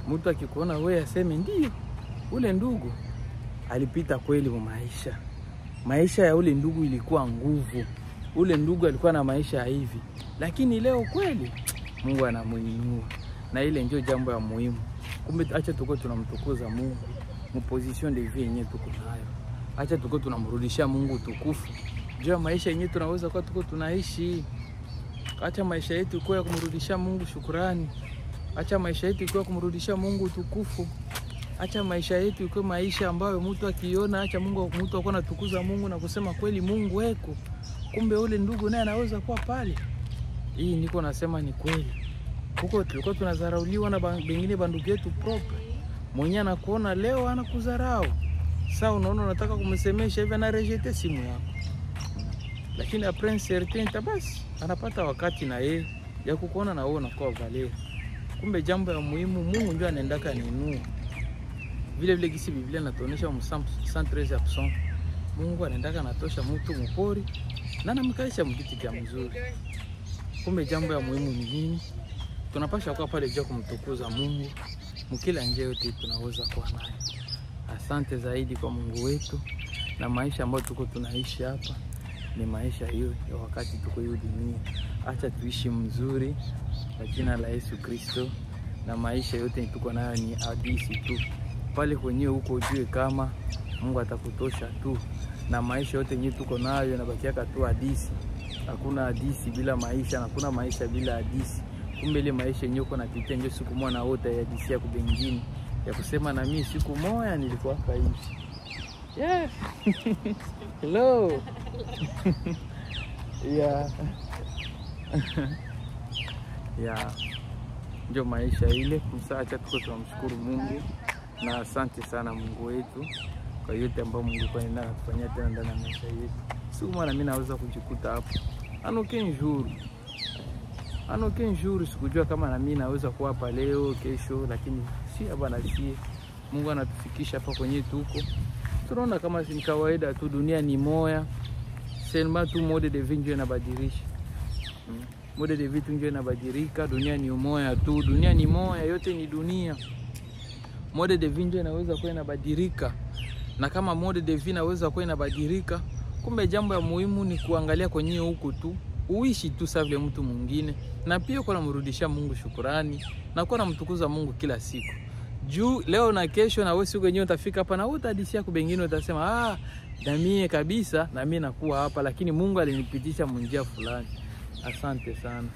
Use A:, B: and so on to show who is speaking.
A: Mtu akikuona wewe aseme ndio ule ndugu alipita kweli mu maisha. Maisha ya ule ndugu ilikuwa nguvu. Ule ndugu alikuwa na maisha hivi. Lakini leo kweli Mungu anamuinua. Na ile ndio jambo ya muhimu. Kumbe acha tuko tunamtukuza Mungu mu position de vie yenyewe tuko nayo. Acha tuko tunamrudishia Mungu tukufu. Jua maisha yenyewe tunaweza kwa tuko tunaishi. Acha maisha yetu kwa kumrudishia Mungu shukrani. Acha maisha yetu kwa kumrudishia Mungu tukufu. Acha maisha yetu ikuwe maisha ambayo mtu akiona, acha mtu akona tukuza Mungu na kusema kweli Mungu weko. Kumbe ule ndugu naye anaweza kuwa pale. Hii niko nasema ni kweli. Huko tulikuwa tunadharauliwa na bengine bandugu yetu proper. Mwenye anakuona leo anakudharau. Sasa unaona unataka kumsemesha hivi na rejete simu yako. Lakini après certain tabasi anapata wakati na yeye ya kukuona na wewe unakuwa valeur. Kumbe jambo ya muhimu Mungu ndio anaendaka ninua. Vile vile kisi Biblia inatuonesha Msalmu 113%. Mungu anaendaka anatosha mtu mpori na anamkaisha mkiti kia mzuri. Kumbe jambo ya muhimu ni nini? Tunapaswa kuwa pale juu kumtukuza Mungu mkila njia yote tunaweza kuwa nayo. Asante zaidi kwa Mungu wetu na maisha ambayo tuko tunaishi hapa ni maisha hiyo ya wakati tuko hiyo dunia. Acha tuishi mzuri kwa jina la Yesu Kristo na maisha yote tuko nayo ni hadithi tu. Pale kwenye huko ujue kama Mungu atakutosha tu na maisha yote yenyewe tuko nayo yanabakia tu hadithi. Hakuna hadithi bila maisha, hakuna maisha bila hadithi. Kumbe ile maisha yenyewe uko napitia ndio siku moja na wote hadithi ya kubengine ya kusema na mimi siku moja nilikuwa hivi. Yes. Hello. Yeah. Yeah. Ndio maisha ile. Kumsaacha tuko tunamshukuru Mungu na asante sana Mungu wetu kwa yote ambayo Mungu kwa nini anatufanyia tena ndani ya maisha yetu. Siku moja mimi naweza kujikuta hapo. Anoke njuru sikujua kama na mimi naweza kuwa hapa leo kesho, lakini si bwana sie. Mungu anatufikisha hapa kwenye tuko. Tunaona kama ni kawaida tu, dunia ni moya. Sema tu mode de vie ndio inabadilisha. Mode de vie ndio inabadilika, dunia ni moya tu, dunia ni moya, yote ni dunia. Mode de vie ndio inaweza kuwa inabadilika. Na kama mode de vie inaweza kuwa inabadilika, kumbe jambo ya muhimu ni kuangalia kwenye huko tu. Uishi tu sawa vile mtu mwingine na pia kwa kumrudishia Mungu shukrani na kwa kumtukuza Mungu kila siku. Juu leo na kesho na wewe siku yenyewe utafika hapa na utadisia kwa wengine utasema na mimi kabisa na mimi nakuwa hapa, lakini Mungu alinipitisha njia fulani. Asante sana.